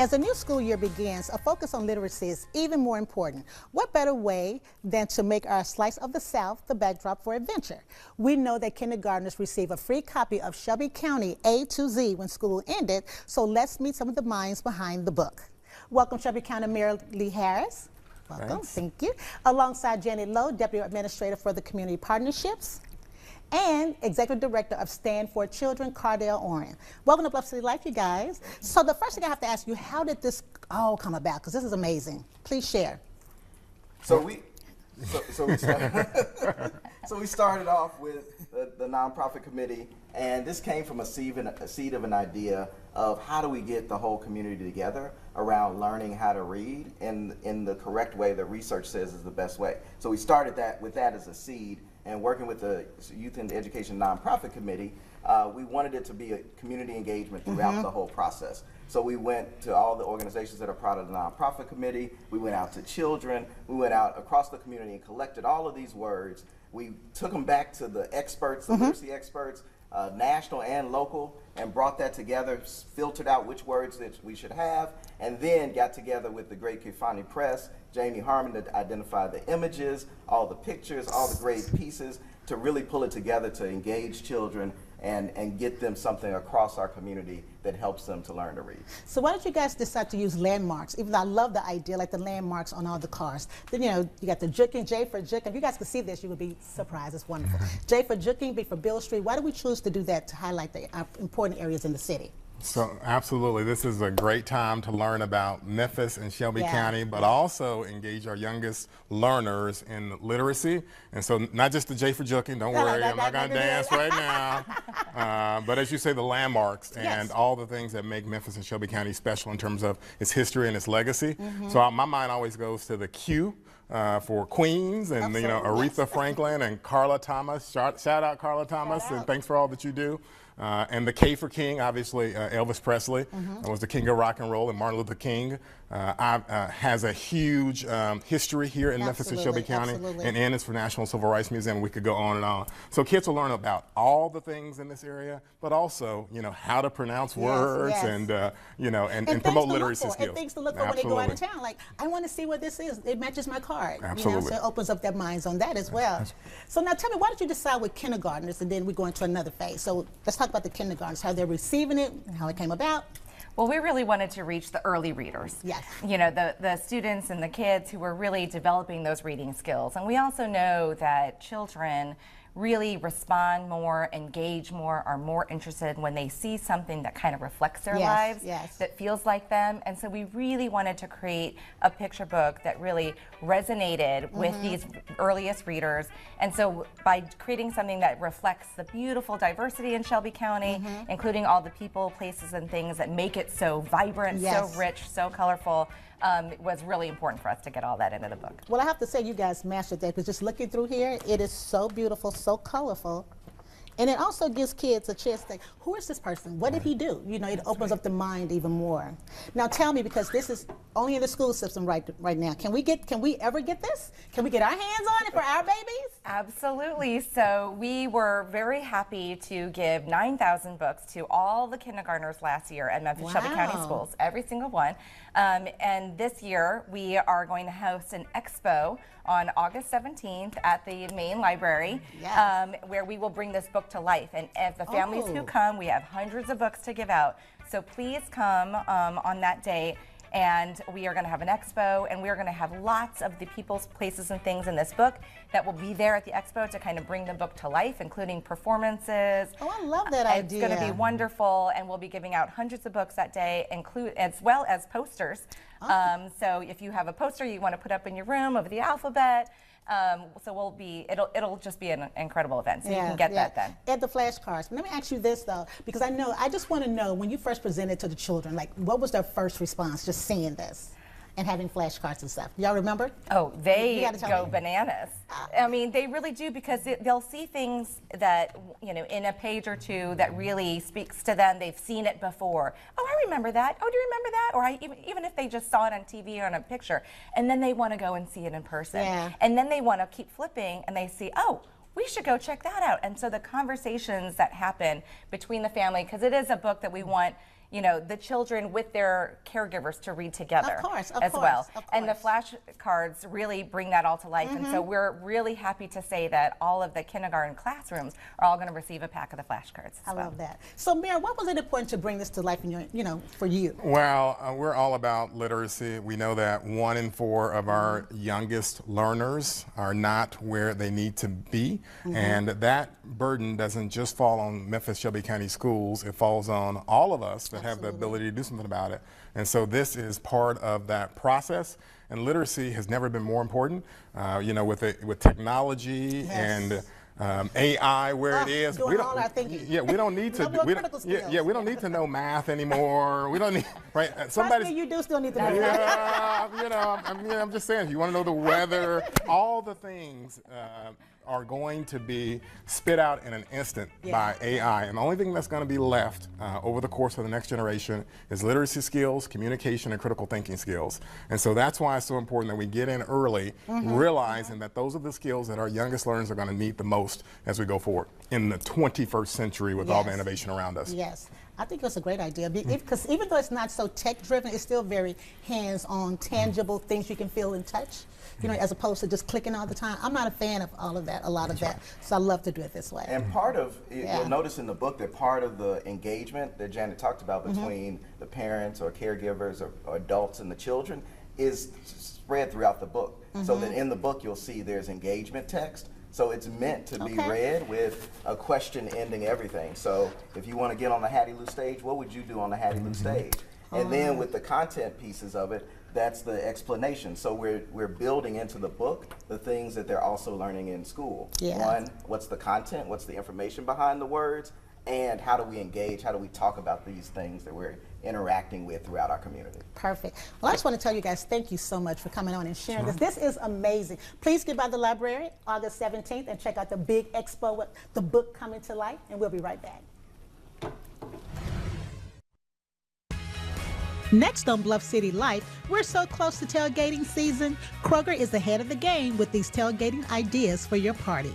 As the new school year begins, a focus on literacy is even more important. What better way than to make our slice of the South the backdrop for adventure? We know that kindergartners receive a free copy of Shelby County A to Z when school ended, so let's meet some of the minds behind the book. Welcome Shelby County Mayor Lee Harris. Welcome, Thanks. Thank you. Alongside Janet Lowe, Deputy Administrator for the Community Partnerships, and Executive Director of Stand for Children, Cardell Oren. Welcome to Bluff City Life, you guys. So the first thing I have to ask you, how did this all come about? Because this is amazing. Please share. So we started off with the nonprofit committee, and this came from a seed of an idea of how do we get the whole community together around learning how to read in the correct way that research says is the best way. So we started with that as a seed, and working with the Youth and Education Nonprofit Committee, we wanted it to be a community engagement throughout the whole process. So we went to all the organizations that are part of the nonprofit committee, we went out to children, we went out across the community and collected all of these words. We took them back to the experts, the literacy experts, national and local, and brought that together, filtered out which words that we should have, and then got together with the great Kifani Press, Jamie Harmon, to identify the images, all the pictures, all the great pieces, to really pull it together to engage children and get them something across our community that helps them to learn to read. So why did you guys decide to use landmarks? Even though I love the idea, like the landmarks on all the cars. Then, you know, you got the Jooking, J for Jook. If you guys could see this, you would be surprised. It's wonderful. J for Jooking, B for Bill Street. Why do we choose to do that to highlight the important areas in the city? So absolutely, this is a great time to learn about Memphis and Shelby County, but also engage our youngest learners in literacy. And so not just the J for Jooking, don't worry, I'm not gonna dance right now. But as you say, the landmarks and all the things that make Memphis and Shelby County special in terms of its history and its legacy. So my mind always goes to the Q for Queens and you know, Aretha Franklin and Carla Thomas. Shout out Carla Thomas, and thanks for all that you do. And the K for King, obviously Elvis Presley was the king of rock and roll, and Martin Luther King has a huge history here in Memphis and Shelby County, and N is for National Civil Rights Museum. We could go on and on. So kids will learn about all the things in this area, but also, you know, how to pronounce words and you know, and promote literacy skills. And things to look for when they go out of town. Like, I want to see what this is. It matches my card. Absolutely. You know, so it opens up their minds on that as well. So now tell me, why did you decide with kindergartners, and then we go into another phase? So let's talk about the kindergartners, how they're receiving it, and how it came about. Well, we really wanted to reach the early readers. Yes. You know, the students and the kids who were really developing those reading skills. And we also know that children really respond more, engage more, are more interested when they see something that kind of reflects their lives, that feels like them. And so we really wanted to create a picture book that really resonated with these earliest readers. And so by creating something that reflects the beautiful diversity in Shelby County, including all the people, places, and things that make it so vibrant, so rich, so colorful, was really important for us to get all that into the book. Well, I have to say you guys mastered that, because just looking through here, it is so beautiful, so colorful. And it also gives kids a chance to think, who is this person? What did he do? You know, it opens up the mind even more. Now tell me, because this is only in the school system right now, can we ever get this? Can we get our hands on it for our babies? Absolutely. So we were very happy to give 9,000 books to all the kindergartners last year at Memphis Shelby County Schools, every single one. And this year we are going to host an expo on August 17th at the main library, where we will bring this book to life. And if the families who come, we have hundreds of books to give out. So please come on that day. And we are going to have an expo, and we are going to have lots of the people's, places, and things in this book that will be there at the expo to kind of bring the book to life, including performances. Oh, I love that idea. It's going to be wonderful, and we'll be giving out hundreds of books that day, as well as posters. So if you have a poster you want to put up in your room of the alphabet, so it'll just be an incredible event. So you can get that then. Add the flashcards. Let me ask you this though, because I just want to know, when you first presented to the children, like, what was their first response just seeing this and having flashcards and stuff? Y'all remember? Oh, they go bananas. I mean, they really do, because they'll see things that, you know, in a page or two that really speaks to them. They've seen it before. Oh, I remember that. Oh, do you remember that? Or even if they just saw it on TV or on a picture, and then they want to go and see it in person. And then they want to keep flipping, and they see, oh, we should go check that out. And so the conversations that happen between the family, because it is a book that we want you know, the children with their caregivers to read together Of well. course. And the flashcards really bring that all to life. And so we're really happy to say that all of the kindergarten classrooms are all going to receive a pack of the flashcards. I love that. So, Mayor, what was it important to bring this to life in your, you know, for you? Well, we're all about literacy. We know that 1 in 4 of our youngest learners are not where they need to be, and that burden doesn't just fall on Memphis Shelby County schools. It falls on all of us that have the ability to do something about it. And so this is part of that process. And literacy has never been more important. You know, with technology and AI where it is, we don't, we don't need to. We don't need to know math anymore. We don't need somebody. You do still need to know. Yeah, you know, I'm just saying. If you want to know the weather, all the things are going to be spit out in an instant by AI, and the only thing that's going to be left over the course of the next generation is literacy skills, communication, and critical thinking skills. And so that's why it's so important that we get in early, realizing that those are the skills that our youngest learners are going to need the most as we go forward in the 21st century with all the innovation around us. Yes. I think it's a great idea because even though it's not so tech-driven, it's still very hands-on, tangible things you can feel and touch, you know, as opposed to just clicking all the time. I'm not a fan of all of that, a lot of that, so I love to do it this way. And part of, you'll notice in the book that part of the engagement that Janet talked about between the parents or caregivers or adults and the children is spread throughout the book. So that in the book you'll see there's engagement text. So it's meant to be read with a question ending everything. So if you want to get on the Hattie Lou stage, what would you do on the Hattie Lou stage? And then with the content pieces of it, that's the explanation. So we're building into the book the things that they're also learning in school. One, what's the content? What's the information behind the words? And how do we engage? How do we talk about these things that we're interacting with throughout our community? Perfect. Well, I just want to tell you guys, thank you so much for coming on and sharing this. This is amazing. Please get by the library August 17th and check out the big expo with the book coming to life, and we'll be right back. Next on Bluff City Life, we're so close to tailgating season. Kroger is ahead of the game with these tailgating ideas for your party.